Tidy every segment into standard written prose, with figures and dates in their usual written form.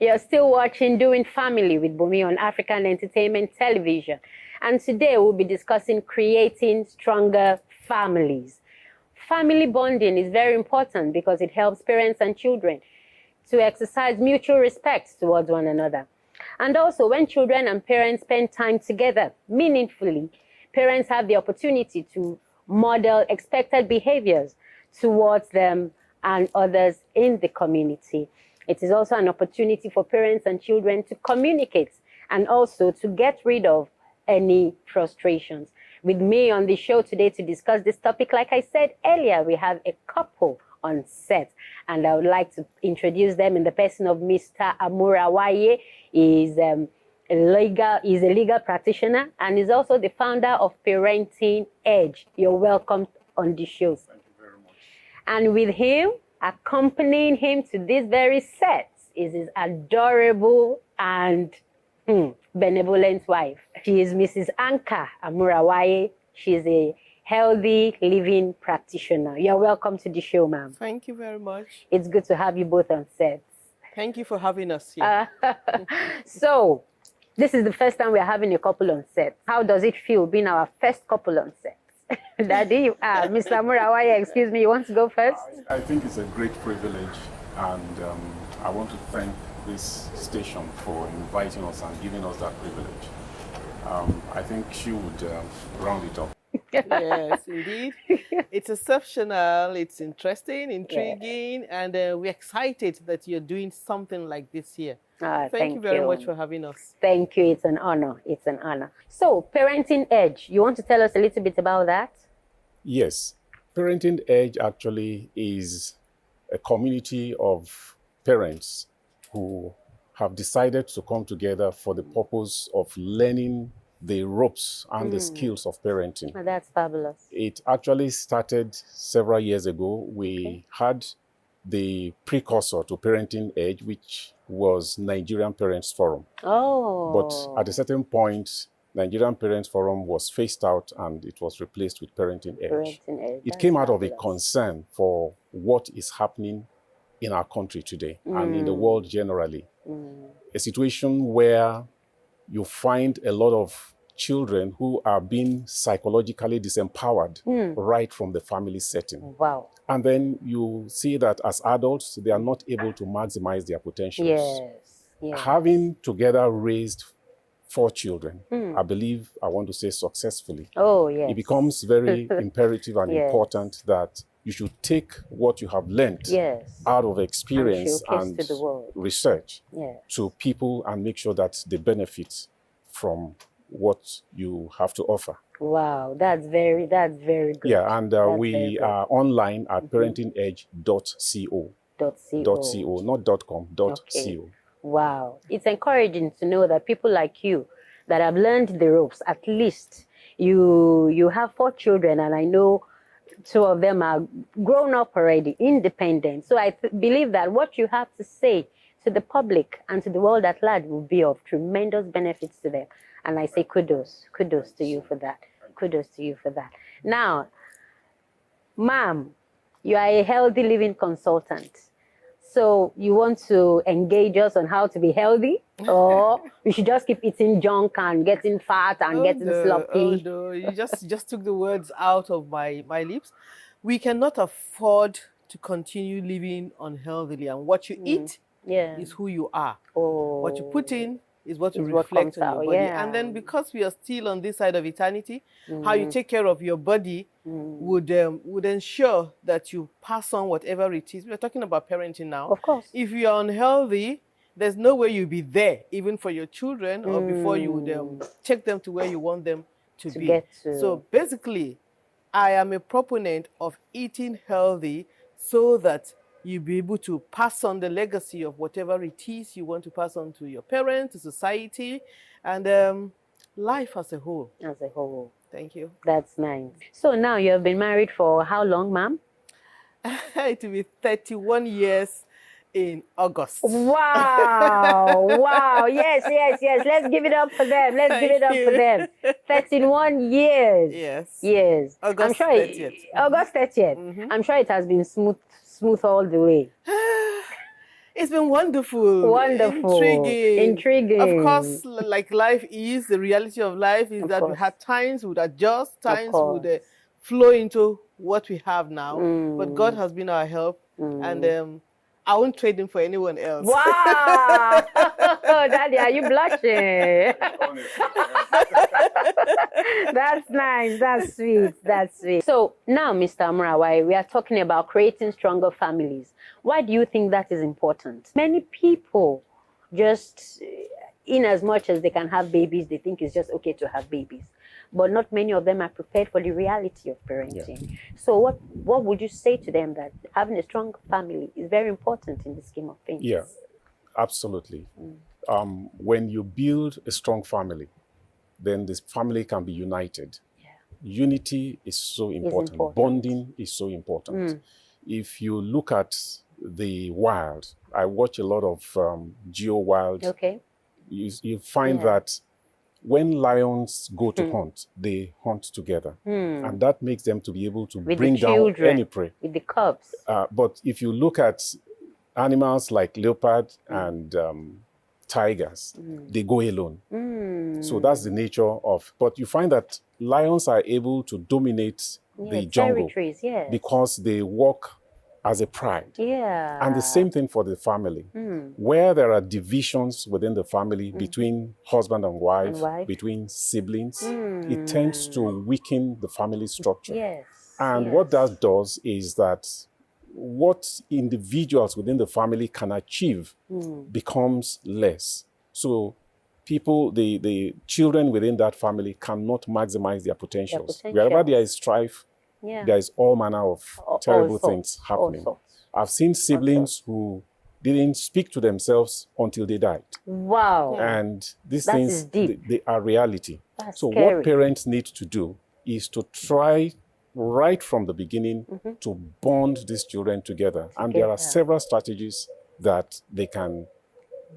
You're still watching Doing Family with Bumi on African Entertainment Television. And today we'll be discussing creating stronger families. Family bonding is very important because it helps parents and children to exercise mutual respect towards one another. And also, when children and parents spend time together meaningfully, parents have the opportunity to model expected behaviors towards them and others in the community. It is also an opportunity for parents and children to communicate and also to get rid of any frustrations. With me on the show today to discuss this topic, like I said earlier, we have a couple on set, and I would like to introduce them in the person of Mr. Amurawaye. He's a legal practitioner and is also the founder of Parenting Edge. You're welcome on the show. Thank you very much. And with him, accompanying him to this very set, is his adorable and benevolent wife. She is Mrs. Anka Amurawaye. She is a healthy living practitioner. You're welcome to the show, ma'am. Thank you very much. It's good to have you both on set. Thank you for having us here. So, this is the first time we're having a couple on set. How does it feel being our first couple on set? Daddy, Mr. Amurawaye, excuse me, you want to go first? I think it's a great privilege, and I want to thank this station for inviting us and giving us that privilege. I think she would round it up. Yes, indeed. It's exceptional, it's interesting, intriguing, and we're excited that you're doing something like this here. Thank you very much for having us. Thank you. It's an honor. It's an honor. So, Parenting Edge, you want to tell us a little bit about that? Yes. Parenting Edge actually is a community of parents who have decided to come together for the purpose of learning the ropes and the skills of parenting. Oh, that's fabulous. It actually started several years ago. We had the precursor to Parenting Edge, which was Nigerian Parents Forum. Oh. But at a certain point, Nigerian Parents Forum was phased out and it was replaced with Parenting Edge. Parenting Edge. It came out of a concern for what is happening in our country today and in the world generally. A situation where you find a lot of children who are being psychologically disempowered right from the family setting. Wow. And then you see that as adults, they are not able to maximize their potentials. Yes. Having together raised 4 children, I believe, I want to say successfully, oh, yes. it becomes very imperative and important that you should take what you have learned out of experience and research to people and make sure that they benefit from what you have to offer. Wow, that's very good. Yeah, and we are online at parentingedge.co. .co, not .com, .co. Wow, it's encouraging to know that people like you that have learned the ropes, at least you have 4 children, and I know 2 of them are grown up already, independent. So I believe that what you have to say to the public and to the world at large will be of tremendous benefits to them. And I say kudos to you for that. Kudos to you for that. Now, ma'am, you are a healthy living consultant. So you want to engage us on how to be healthy? Or we should just keep eating junk and getting fat and getting sloppy? No, you just took the words out of my lips. We cannot afford to continue living unhealthily. And what you eat is who you are. Oh. What you put in is what you reflect on your body. And then because we are still on this side of eternity, how you take care of your body would ensure that you pass on whatever it is. We're talking about parenting now. Of course. If you are unhealthy, there's no way you'll be there, even for your children, or before you would take them to where you want them to be. Get to. So basically, I am a proponent of eating healthy so that you'll be able to pass on the legacy of whatever it is you want to pass on to your parents, to society, and life as a whole. As a whole. Thank you. That's nice. So now you have been married for how long, ma'am? It will be 31 years in August. Wow. Wow. Yes. Let's give it up for them. For them. 31 years. Yes. August 30th. August 30th. I'm sure it has been smooth all the way. It's been wonderful. Wonderful. Intriguing. Of course, like life is, the reality of life is that we had times we would adjust, times we would flow into what we have now. But God has been our help. And I won't trade him for anyone else. Wow! Daddy, are you blushing? That's nice. That's sweet. That's sweet. So now, Mr. Amurawai, we are talking about creating stronger families. Why do you think that is important? Many people just, in as much as they can have babies, they think it's just okay to have babies. But not many of them are prepared for the reality of parenting. Yeah. So what would you say to them that having a strong family is very important in the scheme of things? Yeah, absolutely. When you build a strong family, then this family can be united. Yeah. Unity is so important. Bonding is so important. If you look at the wild, I watch a lot of Geo Wild. Okay. You find that when lions go to hunt, they hunt together. And that makes them to be able to bring down any prey. With the cubs. But if you look at animals like leopard and tigers, they go alone. So that's the nature of... But you find that lions are able to dominate the jungle because they walk as a pride. Yeah. And the same thing for the family. Where there are divisions within the family between husband and wife, between siblings, it tends to weaken the family structure. Yes. And what that does is that what individuals within the family can achieve becomes less. So people, the children within that family cannot maximize their potentials. Wherever there is strife, there is all manner of terrible things happening. I've seen siblings who didn't speak to themselves until they died. Wow. And these things, they are reality. So scary. What parents need to do is to try right from the beginning to bond these children together. And there are several strategies that they can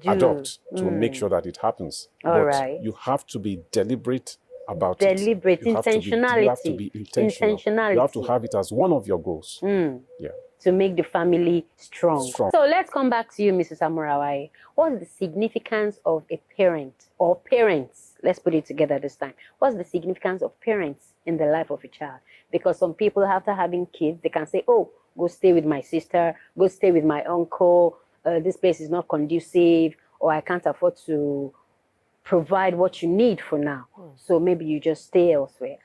adopt to make sure that it happens. But you have to be deliberate about it. Intentionality. You have to be intentional. You have to have it as one of your goals. Yeah. To make the family strong. So let's come back to you, Mrs. Amurawai. What's the significance of a parent or parents? Let's put it together this time. What's the significance of parents in the life of a child? Because some people, after having kids, they can say, oh, go stay with my sister, go stay with my uncle, this place is not conducive, or I can't afford to provide what you need for now. So maybe you just stay elsewhere.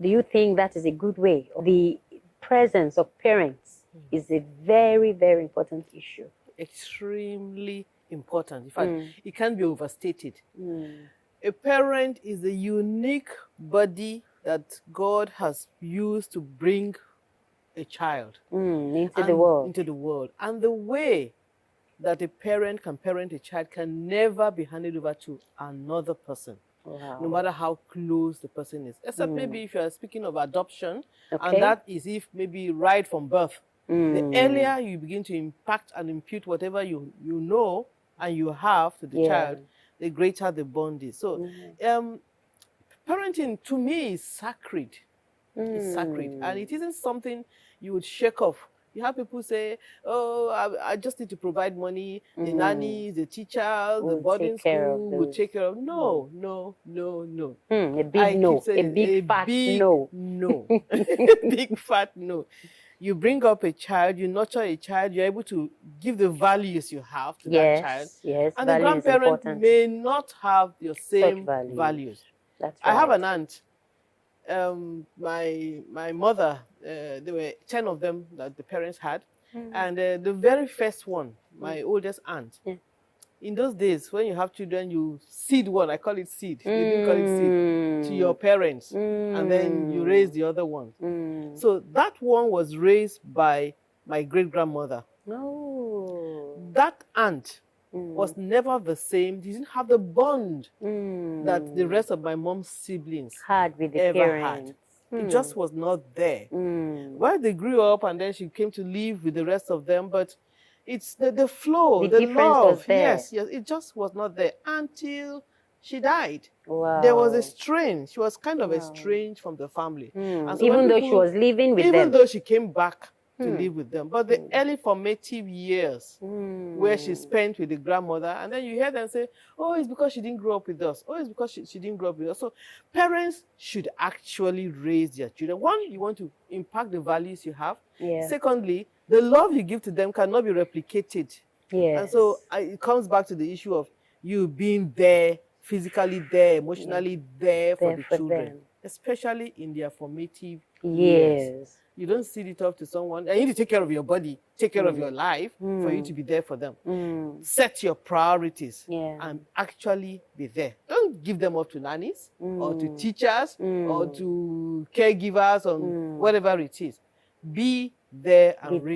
Do you think that is a good way? The presence of parents is a very, very important issue. Extremely important. In fact, it can't be overstated. A parent is a unique body that God has used to bring a child into the world. And the way that a parent can parent a child can never be handed over to another person. Wow. No matter how close the person is. Except maybe if you are speaking of adoption, and that is if maybe right from birth. The earlier you begin to impact and impute whatever you know and you have to the child, the greater the bond is. So parenting to me is sacred. It's sacred. And it isn't something you would shake off. You have people say, oh, I just need to provide money. The nannies, the teachers, the boarding school will take care of. No. A big no. A big fat no. No. A big fat no. You bring up a child, you nurture a child, you're able to give the values you have to that child. Yes, and the grandparent may not have your same values. That's right. I have an aunt. My mother, there were 10 of them that the parents had. And the very first one, my oldest aunt, in those days, when you have children, you seed one. I call it seed. They didn't call it seed. To your parents. And then you raise the other one. So that one was raised by my great-grandmother. That aunt was never the same. She didn't have the bond that the rest of my mom's siblings had with the parents. It just was not there. Well, they grew up and then she came to live with the rest of them, but it's the flow, the love. Yes, it just was not there until she died. Wow. There was a strain. She was kind of estranged from the family. And so even though she was living with them. Even though she came back to live with them. But the early formative years where she spent with the grandmother, and then you hear them say, oh, it's because she didn't grow up with us. Oh, it's because she didn't grow up with us. So parents should actually raise their children. One, you want to impact the values you have. Yeah. Secondly, the love you give to them cannot be replicated. Yes. And so it comes back to the issue of you being there, physically there, emotionally there for the children, them. Especially in their formative years. You don't sit it up to someone. You need to take care of your body, take care of your life for you to be there for them. Set your priorities and actually be there. Don't give them up to nannies or to teachers or to caregivers or whatever it is. Be there and